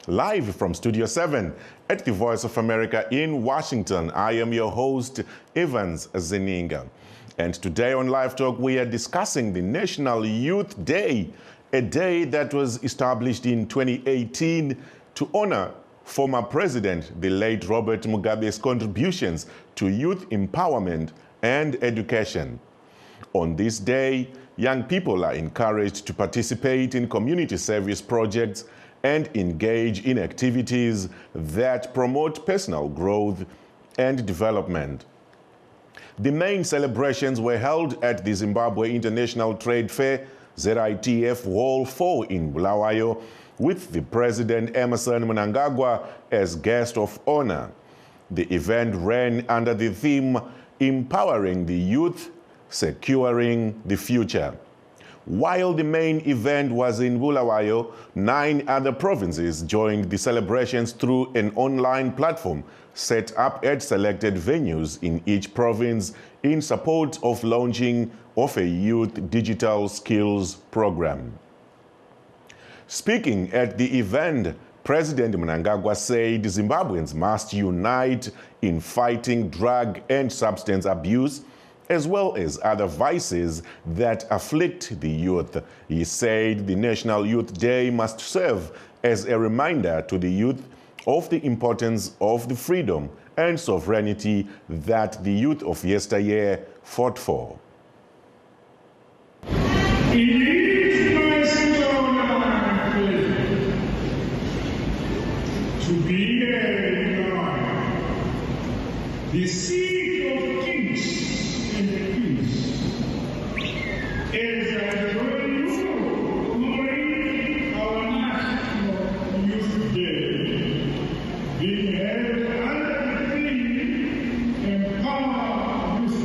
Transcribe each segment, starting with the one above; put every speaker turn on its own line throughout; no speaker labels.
Live from Studio 7 at the Voice of America in Washington, I am your host, Evans Zeninga. And today on LiveTalk, we are discussing the National Youth Day, a day that was established in 2018 to honor former President, the late Robert Mugabe's contributions to youth empowerment and education. On this day, young people are encouraged to participate in community service projects and engage in activities that promote personal growth and development. The main celebrations were held at the Zimbabwe International Trade Fair, ZITF Hall 4 in Bulawayo, with the President Emmerson Mnangagwa as guest of honor. The event ran under the theme, Empowering the Youth, Securing the Future. While the main event was in Bulawayo, 9 other provinces joined the celebrations through an online platform set up at selected venues in each province in support of launching of a youth digital skills program. Speaking at the event, President Mnangagwa said Zimbabweans must unite in fighting drug and substance abuse, as well as other vices that afflict the youth. He said the National Youth Day must serve as a reminder to the youth of the importance of the freedom and sovereignty that the youth of yesteryear fought for.
It is my soul to be here now, the seat of kings and queens, as I join you honoring our National Youth Day, being held under the theme, Empower Youth,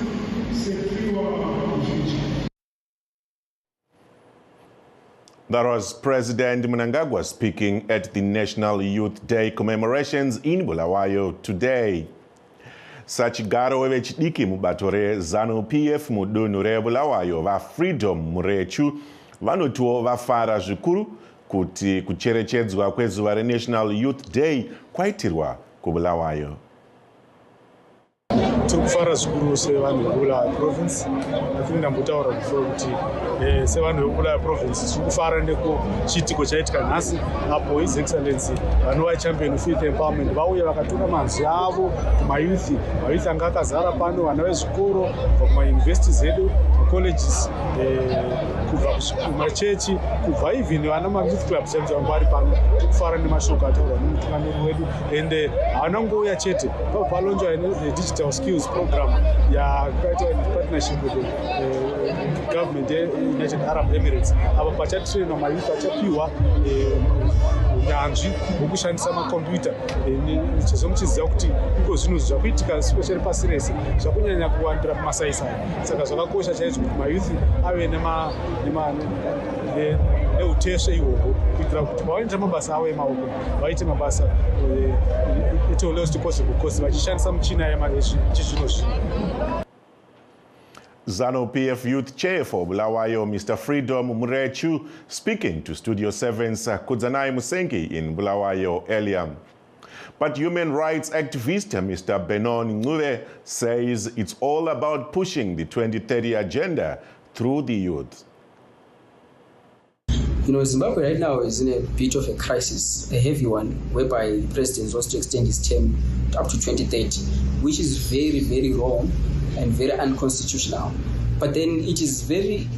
Secure the Future.
That was President Mnangagwa speaking at the National Youth Day commemorations in Bulawayo today. Sachigaro wevechidiki mubato ZANU-PF mudunhu reBulawayo vaFreedom murechu vanotiwo vafara zvikuru kuti kucherechedzwa kwezuva reNational Youth Day kwaitirwa kuBulawayo.
Tikufara zvikuru sevanhu vebulawayo province. Natingi ndambotaura before kuti sevanhu vebulawayo province tikufara nekuchiitiko chaitika nhasi apo His Excellency vanova champion of youth empowerment vauya vakatora manzwi avo kumayouth. Mayouth anga akazara pano, vana vezvikoro kubva kumayunivhesiti zedu, colleges, kubva kumachechi, kubva even vana mayouth clubs chaizvo vanga vari pano. Tikufara nemashoko ataurwa nemutungamiri wedu ende haana kungouya chete, palonjwa digital skills program yakaita partnership with the government United Arab Emirates. Ava pachatrainwa mayouth achapiwa nyanzvi wokushandisa makombiyuta. Chizomuchiziva kuti iko zvinhu zvakuitika especially pasi rese zvakunyanya kuwandira kumasaisai. Saka zvakakosha chaizvo kuti mayouth ave neutesve ihwohwo kuitira kuti pavaita mabasa avo emaoko vaite mabasa at the lowest possible cost vachishandisa michina yechizvino-zvino.
ZANU-PF Youth Chair for Bulawayo, Mr. Freedom Murechu, speaking to Studio 7's Kudzanai Musengi in Bulawayo earlier. But human rights activist Mr. Benon Ngube says it's all about pushing the 2030 agenda through the youth.
You know, Zimbabwe right now is in a bit of a crisis, a heavy one, whereby the president wants to extend his term up to 2030, which is very, very wrong and very unconstitutional. But then it is very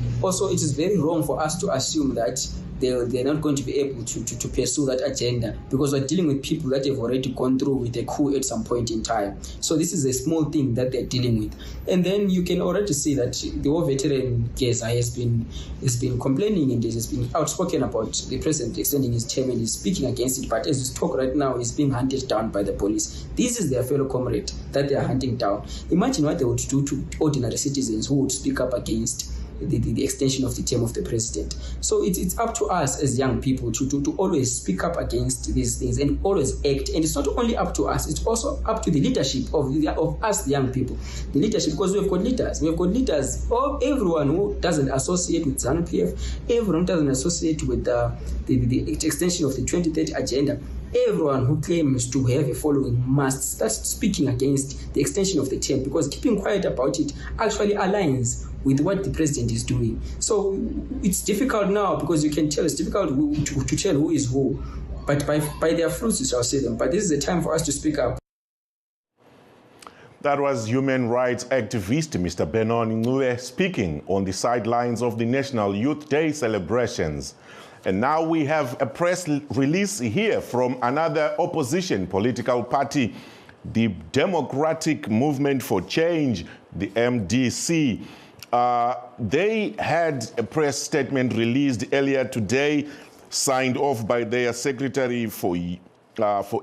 wrong for us to assume that they're not going to be able to pursue that agenda, because we're dealing with people that have already gone through with a coup at some point in time. So this is a small thing that they're dealing with. And then you can already see that the war veteran Geza has been complaining and has been outspoken about the president extending his term and is speaking against it. But as we talk right now, he's being hunted down by the police. This is their fellow comrade that they are hunting down. Imagine what they would do to ordinary citizens who would speak up against the extension of the term of the president. So it's up to us as young people to always speak up against these things and always act. And it's not only up to us, it's also up to the leadership of us, the young people. The leadership, because we've got leaders. We've got leaders, everyone who doesn't associate with ZANU-PF, everyone who doesn't associate with the extension of the 2030 agenda. Everyone who claims to have a following must start speaking against the extension of the term, because keeping quiet about it actually aligns with what the president is doing. So it's difficult now, because you can tell it's difficult to tell who is who, but by their fruits you shall see them. But this is the time for us to speak up.
That was human rights activist Mr. Benon Ngwe speaking on the sidelines of the National Youth Day celebrations. And now we have a press release here from another opposition political party, the Democratic Movement for Change, the MDC. They had a press statement released earlier today, signed off by their Secretary for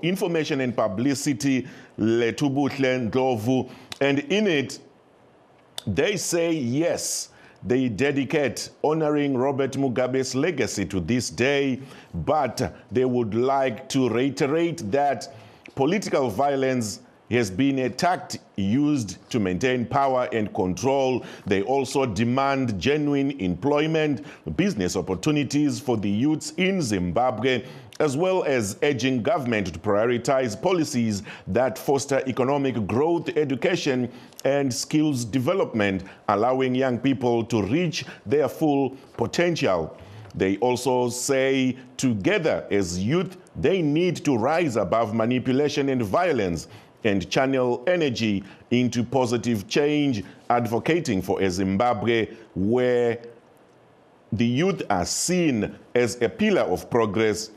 Information and Publicity, Letubuhle Ndlovu. And in it, they say yes, they dedicate honoring Robert Mugabe's legacy to this day, but they would like to reiterate that political violence has been a tactic used to maintain power and control. They also demand genuine employment, business opportunities for the youths in Zimbabwe, as well as urging government to prioritize policies that foster economic growth, education, and skills development, allowing young people to reach their full potential. They also say together as youth, they need to rise above manipulation and violence and channel energy into positive change, advocating for a Zimbabwe where the youth are seen as a pillar of progress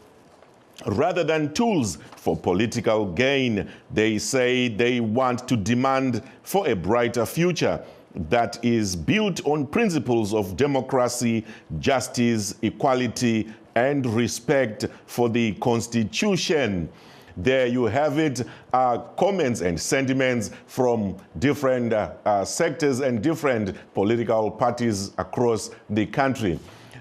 rather than tools for political gain. They say they want to demand for a brighter future that is built on principles of democracy, justice, equality, and respect for the Constitution. There you have it, comments and sentiments from different sectors and different political parties across the country.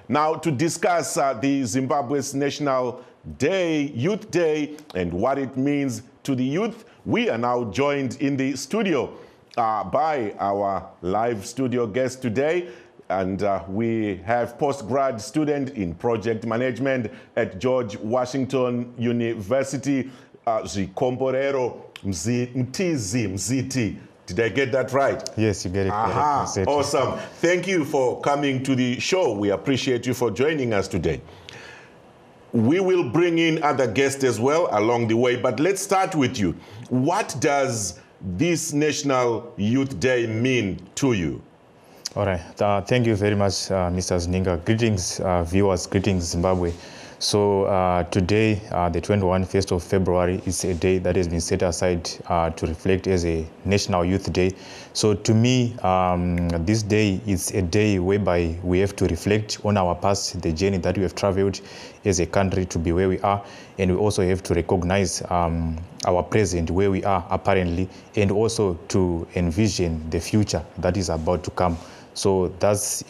Now, to discuss the Zimbabwe's National Day, Youth Day, and what it means to the youth, we are now joined in the studio by our live studio guest today. And we have postgrad student in project management at George Washington University, Zikomborero Mziti. Did I get that right?
Yes, you get it.
Awesome. Thank you for coming to the show. We appreciate you for joining us today. We will bring in other guests as well along the way, but let's start with you. What does this National Youth Day mean to you?
All right. Thank you very much, Mr. Zininga. Greetings, viewers. Greetings, Zimbabwe. So today, the 21st of February, is a day that has been set aside to reflect as a National Youth Day. So to me, this day is a day whereby we have to reflect on our past, the journey that we have traveled as a country to be where we are. And we also have to recognize our present, where we are apparently, and also to envision the future that is about to come. So that's,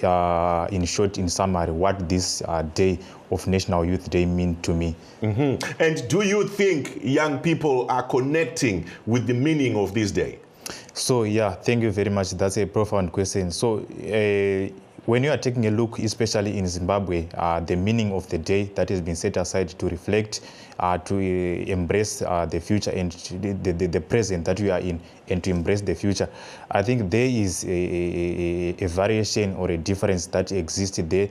in short, in summary, what this day of National Youth Day mean to me.
Mm-hmm. And do you think young people are connecting with the meaning of this day?
So, yeah, thank you very much. That's a profound question. So, when you are taking a look, especially in Zimbabwe, the meaning of the day that has been set aside to reflect, to embrace the future and the present that we are in, and to embrace the future, I think there is a variation or a difference that exists there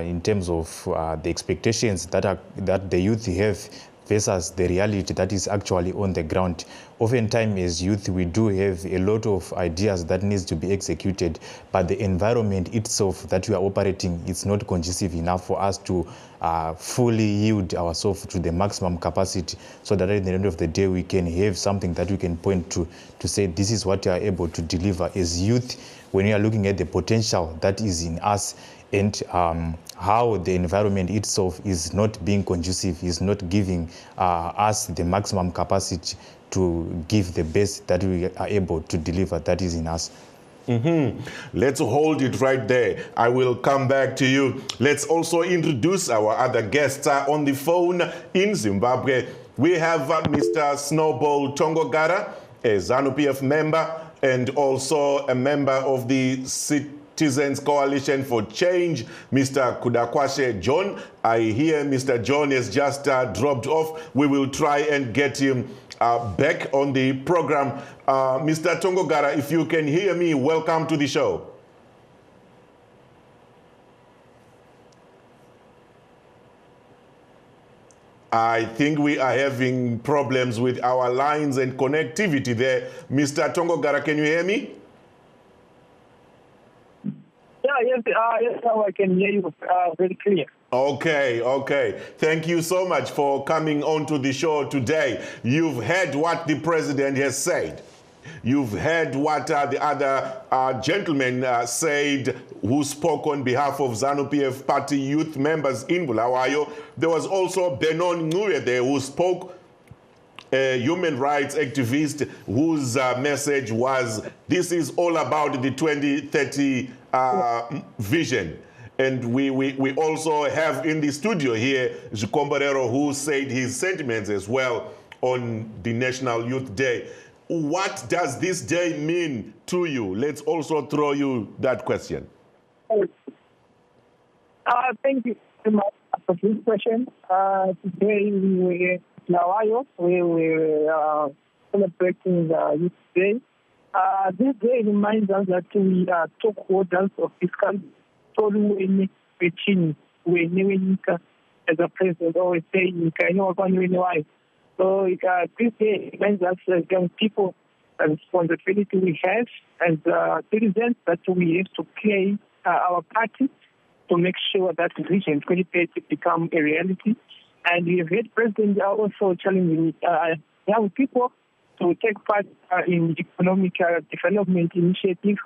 in terms of the expectations that the youth have versus the reality that is actually on the ground. Oftentimes as youth, we do have a lot of ideas that needs to be executed, but the environment itself that we are operating is not conducive enough for us to fully yield ourselves to the maximum capacity, so that at the end of the day we can have something that we can point to say this is what we are able to deliver as youth when we are looking at the potential that is in us, and how the environment itself is not being conducive, is not giving us the maximum capacity to give the best that we are able to deliver that is in us.
Let's hold it right there. I will come back to you. Let's also introduce our other guests on the phone in Zimbabwe. We have Mr. Snowball Tongogara, a ZANU-PF member and also a member of the Citizens Coalition for Change, Mr. Kudakwashe John. I hear Mr. John has just dropped off. We will try and get him back on the program. Mr. Tongogara, if you can hear me, welcome to the show. I think we are having problems with our lines and connectivity there. Mr. Tongogara, can you hear me?
Yes, now I can hear you very clear.
Okay. Thank you so much for coming onto the show today. You've heard what the president has said. You've heard what the other gentlemen said who spoke on behalf of ZANU-PF party youth members in Bulawayo. There was also Benon Nguye there who spoke, a human rights activist whose message was, this is all about the 2030 vision. And we also have in the studio here Zikomborero, who said his sentiments as well on the National Youth Day. What does this day mean to you? Let's also throw you that question.
Thank you very much for this question. Today we were in Bulawayo. We were celebrating the Youth Day. This day reminds us that we are stockholders of this country. So we as a president always saying, so this day reminds us as young people the responsibility we have as citizens that we have to play our party to make sure that vision 2030 become a reality. And we have had President also challenging young people to take part in economic development initiatives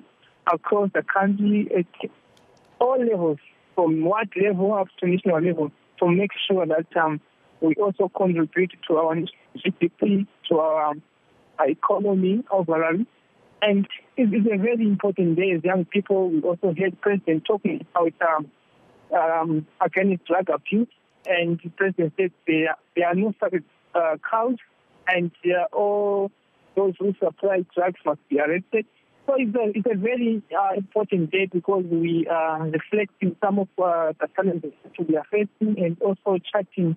across the country at all levels, from what level up to national level, to make sure that we also contribute to our GDP, to our economy overall. And it is a very important day as young people. We also heard President talking about against drug abuse. And the President said there are no sacred cows, and all those who supply drugs must be arrested. So it's a very important day because we are reflecting some of the challenges that we are facing and also charting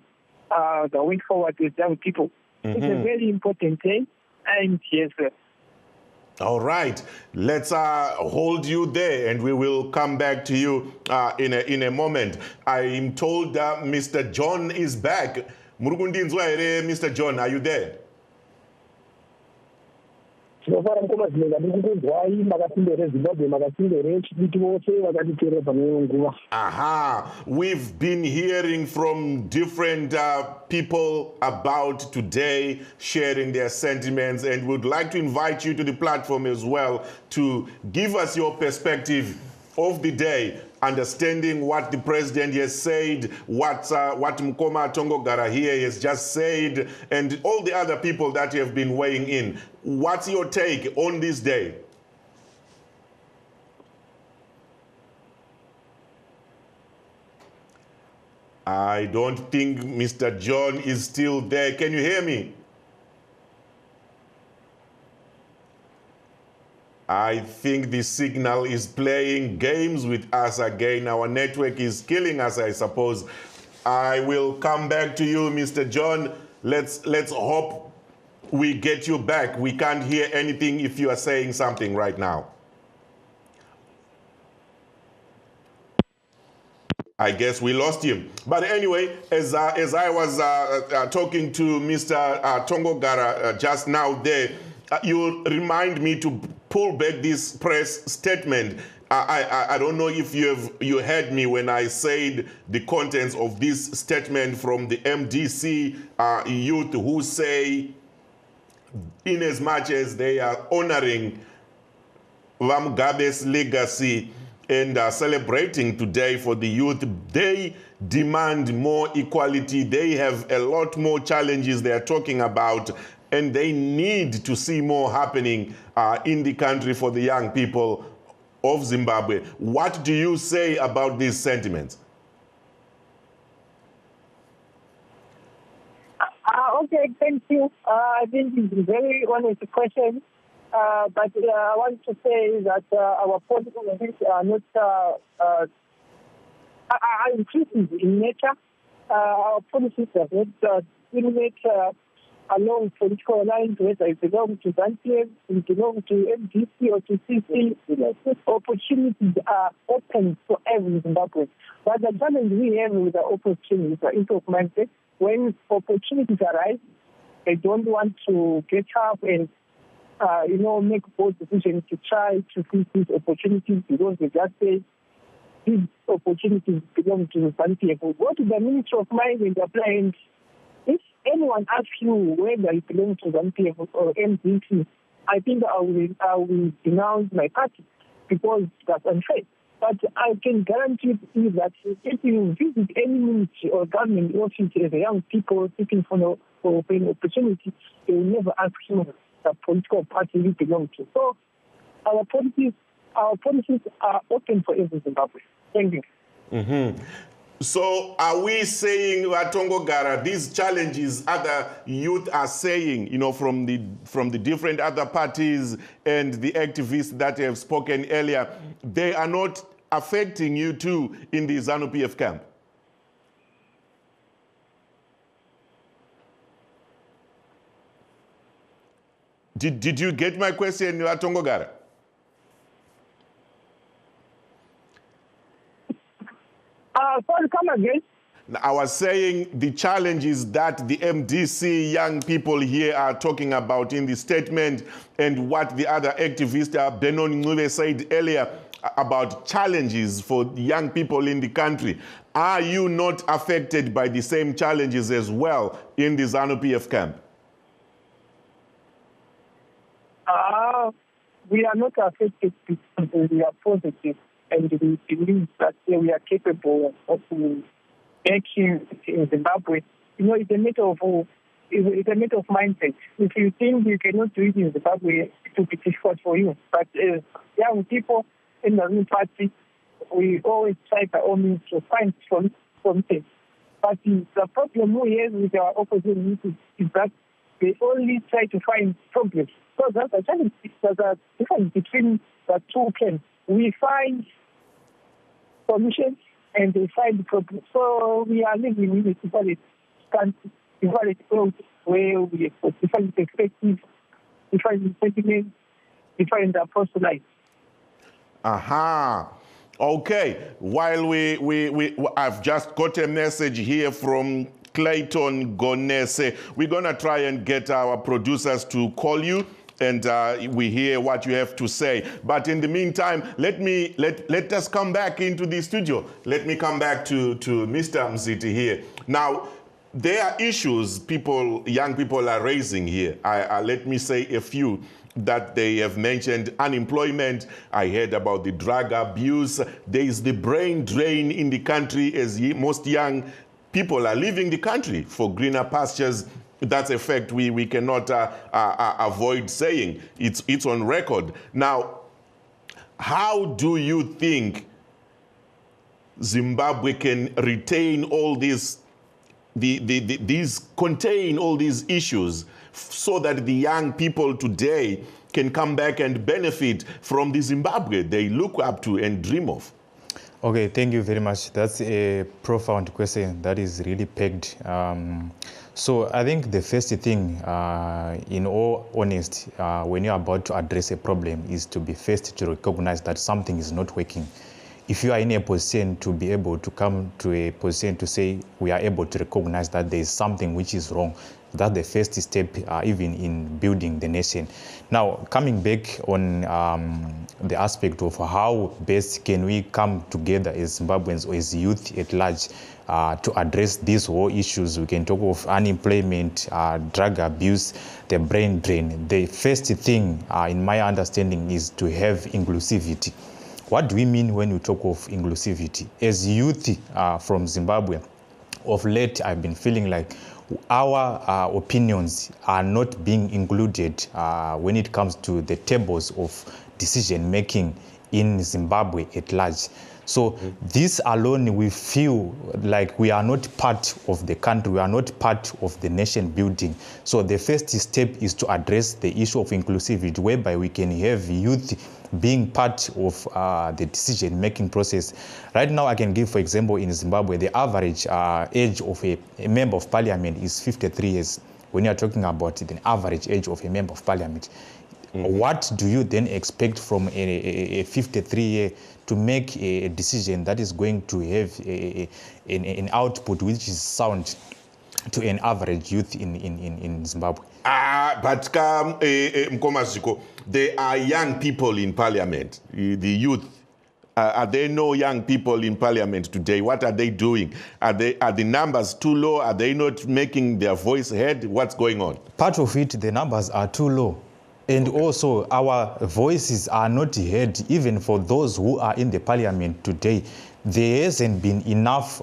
the way forward with young people. It's a very important day, and yes, sir.
All right, let's hold you there, and we will come back to you in a moment. I am told that Mr. John is back. Mr. John, are you there? Aha, we've been hearing from different people about today, sharing their sentiments, and would like to invite you to the platform as well to give us your perspective of the day, understanding what the president has said, what Mkoma Tongogara here has just said, and all the other people that have been weighing in. What's your take on this day? I don't think Mr. John is still there. Can you hear me? I think the signal is playing games with us again. Our network is killing us, I suppose. I will come back to you, Mr. John. Let's hope we get you back. We can't hear anything if you are saying something right now. I guess we lost him. But anyway, as I was talking to Mr. Tongogara just now there, you remind me to pull back this press statement. I don't know if you heard me when I said the contents of this statement from the MDC youth, who say, in as much as they are honoring Mugabe's legacy and celebrating today for the youth, they demand more equality. They have a lot more challenges they are talking about, and they need to see more happening in the country for the young people of Zimbabwe. What do you say about these sentiments?
Okay, thank you. I think it's a very honest question. But I want to say that our political events are not are inclusive in nature. Our policies are not discriminate along political lines, whether it belongs to ZANU-PF, it belongs to MDC or to CC. Opportunities are open for every Zimbabwean. But the challenge we have with the opportunities are mindset. When opportunities arise, they don't want to get up and make bold decisions to try to seize these opportunities because they just say these opportunities belong to the ZANU-PF. Go to the Ministry of Mines and apply, and if anyone asks you whether it belongs to ZANU-PF or MDC, I think I will denounce my party because that's unfair. But I can guarantee you that if you visit any ministry or government office as a young people seeking for an opportunity, they will never ask you the political party you belong to. So our policies are open for every Zimbabwe. Thank you.
Mm-hmm. So are we saying, Watongogara, these challenges other youth are saying, from the different other parties and the activists that have spoken earlier, they are not affecting you too in the ZANU-PF camp? Did you get my question, Watongogara?
Sorry, come again.
I was saying the challenges that the MDC young people here are talking about in the statement and what the other activist, Benon Ngube, said earlier about challenges for young people in the country. Are you not affected by the same challenges as well in the ZANU-PF camp?
We are not affected because we are positive and we believe that we are capable of making in Zimbabwe. It's a matter of mindset. If you think you cannot do it in Zimbabwe, it will be difficult for you. But young people in the new party, we always try by all means to find something. But the problem we have with our opposition is that they only try to find problems. So that's a challenge. There's a difference between the two camps. We find solutions and they find problems. So we are living in a different country, different world where we have different perspectives, different sentiments, different approach to life.
Aha. Okay. While I've just got a message here from Clayton Gonese. We're gonna try and get our producers to call you and we hear what you have to say. But in the meantime, let us come back into the studio. Let me come back to Mr. Mziti here. Now, there are issues young people are raising here. Let me say a few that they have mentioned. Unemployment. I heard about the drug abuse. There is the brain drain in the country as most young people are leaving the country for greener pastures. That's a fact we cannot avoid saying. It's on record. Now, how do you think Zimbabwe can retain all these, contain all these issues so that the young people today can come back and benefit from the Zimbabwe they look up to and dream of?
Okay, thank you very much. That's a profound question that is really pegged. So I think the first thing, in all honesty, when you're about to address a problem is to be first to recognize that something is not working. If you are in a position to be able to come to a position to say we are able to recognize that there is something which is wrong, that's the first step even in building the nation. Now, coming back on the aspect of how best can we come together as Zimbabweans or as youth at large to address these whole issues, we can talk of unemployment, drug abuse, the brain drain. The first thing, in my understanding, is to have inclusivity. What do we mean when we talk of inclusivity? As youth from Zimbabwe, of late I've been feeling like our opinions are not being included when it comes to the tables of decision making in Zimbabwe at large. So this alone, we feel like we are not part of the country, we are not part of the nation building. So the first step is to address the issue of inclusivity, whereby we can have youth being part of the decision-making process. Right now, I can give, for example, in Zimbabwe, the average age of a member of parliament is 53 years. When you are talking about the average age of a member of parliament, what do you then expect from a 53-year to make a decision that is going to have an output which is sound to an average youth in Zimbabwe?
But Mkomaziko, there are young people in parliament, the youth. Are there no young people in parliament today? What are they doing? Are the numbers too low? Are they not making their voice heard? What's going on?
Part of it, the numbers are too low. And also, our voices are not heard, even for those who are in the parliament today. There hasn't been enough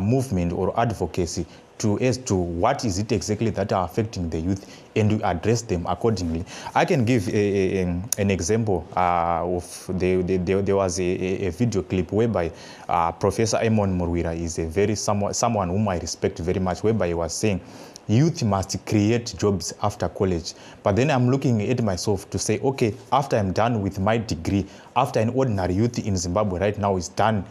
movement or advocacy as to what is it exactly that are affecting the youth, and we address them accordingly. I can give an example of there was a video clip whereby Professor Emon Murwira is someone whom I respect very much, whereby he was saying youth must create jobs after college. But then I'm looking at myself to say, okay, after I'm done with my degree, after an ordinary youth in Zimbabwe right now is done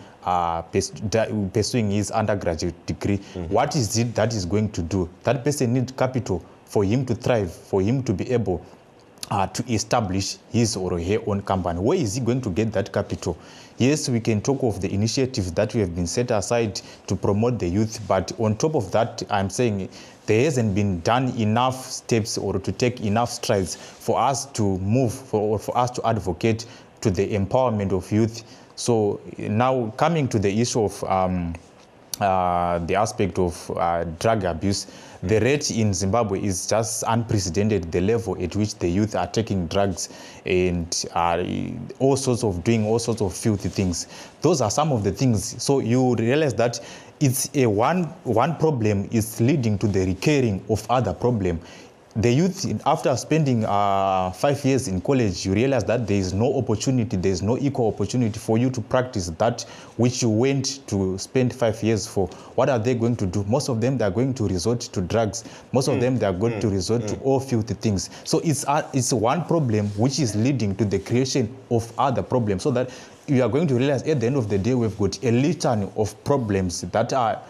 pursuing his undergraduate degree, what is it that is going to do? That person needs capital for him to thrive, for him to be able to establish his or her own company. Where is he going to get that capital? Yes, we can talk of the initiatives that we have been set aside to promote the youth, but on top of that, I'm saying there hasn't been done enough steps or to take enough strides for us to move, for us to advocate to the empowerment of youth. So now coming to the issue of the aspect of drug abuse, the rate in Zimbabwe is just unprecedented, the level at which the youth are taking drugs and doing all sorts of filthy things. Those are some of the things. So you realize that it's one problem is leading to the recurring of other problem. The youth, after spending 5 years in college, you realize that there is no opportunity, there is no equal opportunity for you to practice that which you went to spend 5 years for. What are they going to do? Most of them, they are going to resort to drugs. Most of them, they are going to resort to all filthy things. So it's one problem which is leading to the creation of other problems, so that you are going to realize at the end of the day, we've got a litany of problems that are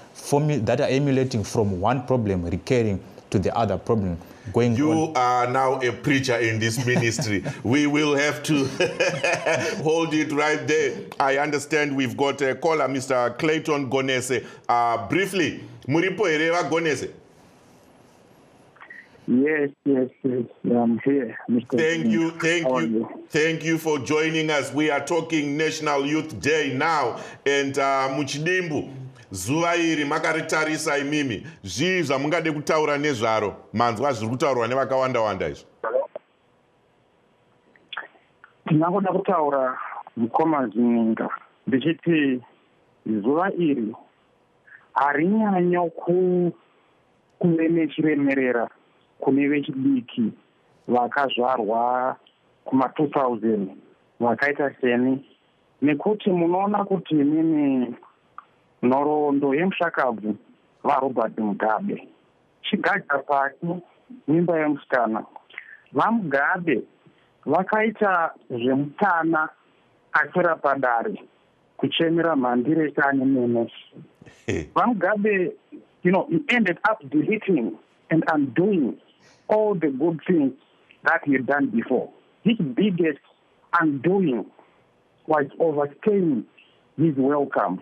emulating from one problem recurring to the other problem.
You are now a preacher in this ministry. We will have to hold it right there. I understand we've got a caller, Mr. Clayton Gonese. Briefly, Muripo Hereva Gonese.
Yes, I'm here, Mr.
Thank you for joining us. We are talking National Youth Day now, and Muchidimbu. Zuva iri makaritarisa imimi zvii zvamungade kutaura nezvaro manzwa zviri kutaurwa nevakawanda izvo.
Ndingangoda kutaura mukoma Zininga ndichiti zuva iri harinyanyo kuve nechiremerera kune vechidiki vakazvarwa kuma-2000 vakaita seni, nekuti munoona kuti mimi nhoroondo yemushakabvu vaRobert Mugabe chigadza pasi mimba yemusikana. VaMugabe vakaita zvemutana akwira padare kuchemera mhandire ane mene. VaMugabe, he ended up deleting and undoing all the good things that he had done before. His biggest undoing was overstaying his welcome.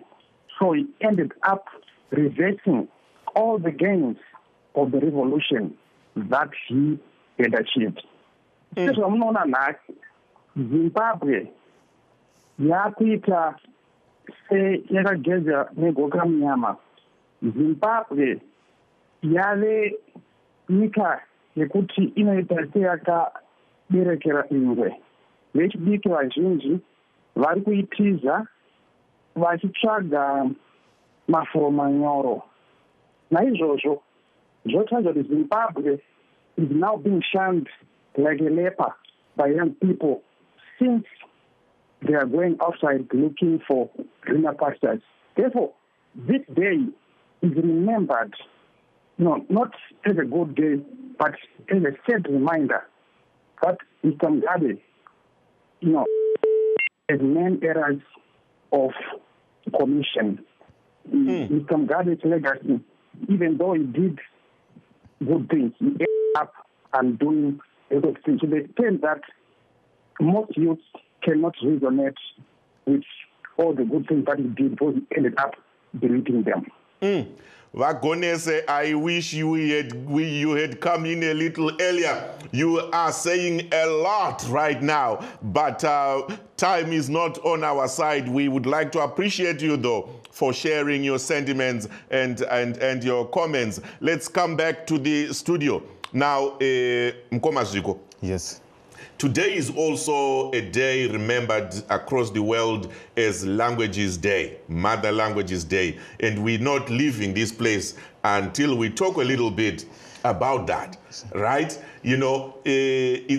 So he ended up reversing all the gains of the revolution that he had achieved. Sezvamunoona nhasi, Zimbabwe yakuita seyakageza negoka munyama. Zimbabwe yave nyika yekuti inoita seyakaberekera ingwe. Vechidiki vazhinji vari kuitiza vachitsvaga mafuro manyoro. Naizvozvo, zvotaridza kuti Zimbabwe is now being shunned like a leper by young people since
they are going outside looking for greener pastures. Therefore, this day is remembered, not as a good day, but as a sad reminder that Mr. Mugabe, has many errors of commission. Mr. Mugabe's legacy, even though he did good things, he ended up and doing a lot of things to the extent that most youths cannot resonate with all the good things that he did because he ended up deleting them.
Vagonese, I wish you had come in a little earlier. You are saying a lot right now, but time is not on our side. We would like to appreciate you, though, for sharing your sentiments and your comments. Let's come back to the studio. Now, Mkomaziko.
Yes.
Today is also a day remembered across the world as Languages Day, Mother Languages Day. And we're not leaving this place until we talk a little bit about that, right? It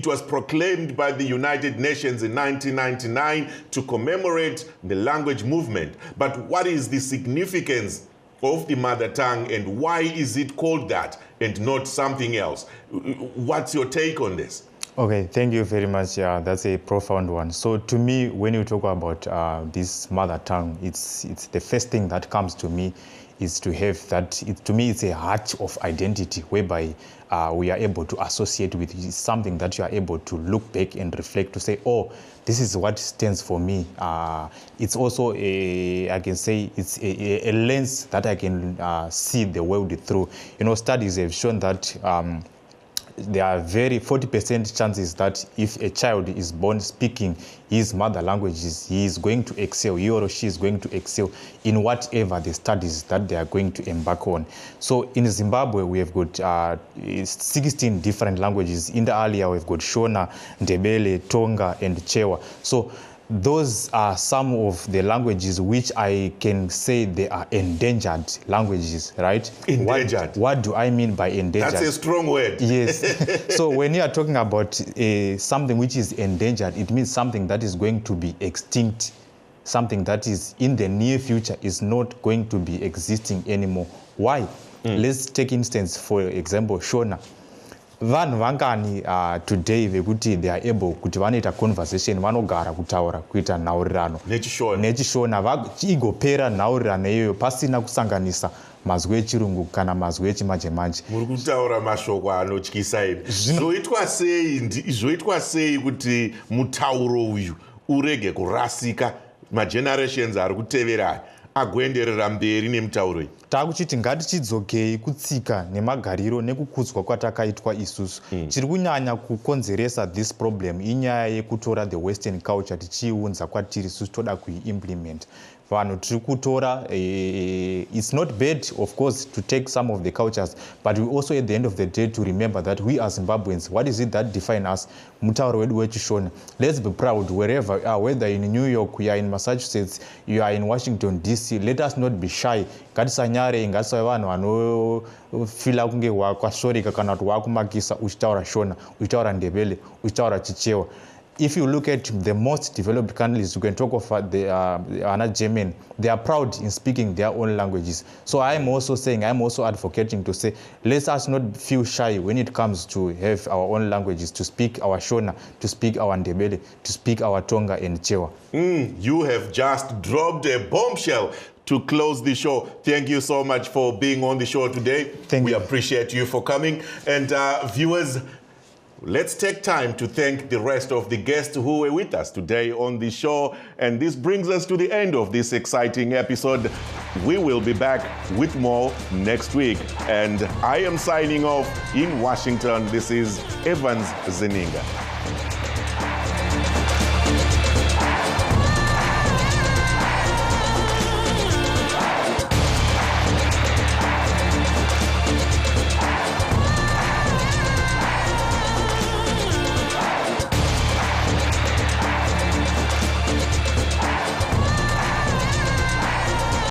was proclaimed by the United Nations in 1999 to commemorate the language movement. But what is the significance of the mother tongue, and why is it called that and not something else? What's your take on this?
Okay, thank you very much. Yeah, that's a profound one. So to me, when you talk about this mother tongue, it's the first thing that comes to me is to have that. To me, it's a heart of identity whereby we are able to associate with. It's something that you are able to look back and reflect to say, oh, this is what stands for me. It's also I can say it's a lens that I can see the world through. Studies have shown that there are 40% chances that if a child is born speaking his mother languages, he is going to excel, he or she is going to excel in whatever the studies that they are going to embark on. So in Zimbabwe, we have got 16 different languages. In the earlier, we've got Shona, Ndebele, Tonga, and Chewa. So those are some of the languages which I can say they are endangered languages, right?
Endangered.
What do I mean by endangered?
That's a strong word.
Yes. So when you are talking about something which is endangered, it means something that is going to be extinct, something that is in the near future is not going to be existing anymore. Why? Let's take instance, for example, Shona. Vanhu vangani today vekuti they are able kuti vanoita conversation vanogara kutaura kuita nhaurirano nechishona igopera nhaurirano iyoyo pasina kusanganisa mazwi echirungu kana mazwi echimanje-manje.
Muri kutaura mashoko anotyisa imi. Zvoitwa sei kuti mutauro uyu urege kurasika magenerations ari kutevera agoenderera mberi nemutauro iyi?
Takuchiti ngatichidzokei kutsika nemagariro nekukudzwa kwatakaitwa isusu. Chiri kunyanya kukonzeresa this problem inyaya yekutora the western culture tichiunza kwatiri isusu toda kuiimplement. Vanhu tiri kutora, it's not bad of course to take some of the cultures, but we also at the end of the day to remember that we are Zimbabweans. What is it that defines us? Mutauro wedu wechishona. Let's be proud wherever we are, whether in New York, you are in Massachusetts, you are in Washington DC. Let us not be shy. Ngatisanyare, ngatisave vanhu vanofila kunge wakwashoreka kana kuti wakumakisa uchitaura Shona, uchitaura Ndebele, uchitaura Chichewa. If you look at the most developed countries, you can talk of the German. They are proud in speaking their own languages. So I'm also advocating to say, let us not feel shy when it comes to have our own languages, to speak our Shona, to speak our Ndebele, to speak our Tonga and Chewa.
You have just dropped a bombshell to close the show. Thank you so much for being on the show today. We appreciate you for coming. And viewers, let's take time to thank the rest of the guests who were with us today on the show. And this brings us to the end of this exciting episode. We will be back with more next week. And I am signing off in Washington. This is Evans Zeninga.